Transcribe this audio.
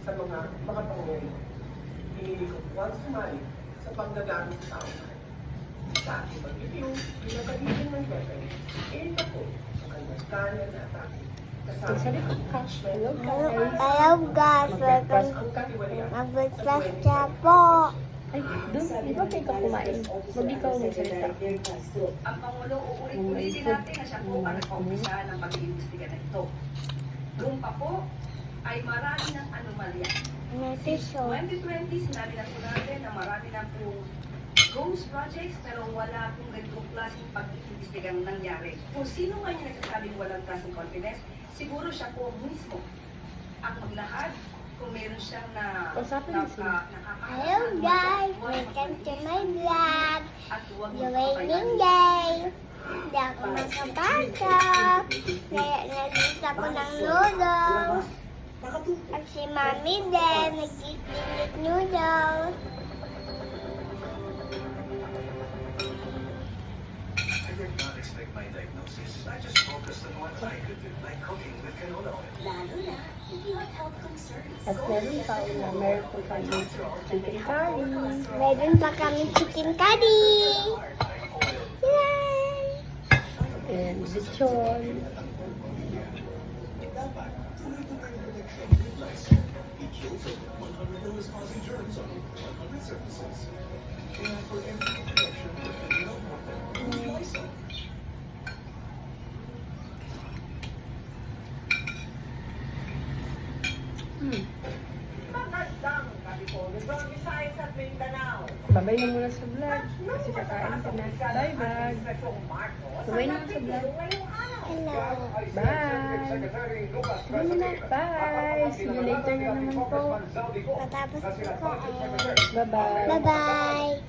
sa mga makapangyarihan. Pinili ko once sumali sa panggagamit sa tao. Sa aking pag-review, pinagalitin ng veteran, ito po ang kanyang kanya na atake. Sa likod ka. Hello guys. Hello guys, welcome Ang katiwalian mag-breakfast siya po. Ay, doon. Di ba kayo ka kumain? Huwag ikaw magsalita. Ang Pangulo, uulit-ulitin natin na siya po ang nagpaumpisa ng pag-iimbestiga na ito. Doon pa po ay marami ng anomalya. Since Netiso. 2020, sinabi na po natin na marami na po ghost projects pero wala pong ganitong klaseng pag-iimbestiga nangyari. Kung sino man yung nagsasabing walang klaseng confidence, siguro siya po mismo ang maglahad kung meron siyang Kausapin mo sila. Hello guys, welcome to my vlog. at huwag The waiting day. Hindi ako makapasok. Kaya naglit ako ng noodles. At si Mami din, nag-eat noodles. I did not expect my diagnosis. I just focused on what I could do, like cooking with canola oil. lalo na hindi mag-health concerns. At meron pa na meron po kami chicken curry. Meron pa kami chicken curry. Yay! And lechon. Magandang California, from Visayas at Mindanao. Babay na muna sa vlog. Kasi kakain ka na. Bye bye. Babay na sa vlog. Hello. Bye. Bye. See you later na naman po. Patapos ko. Bye bye. Bye-bye.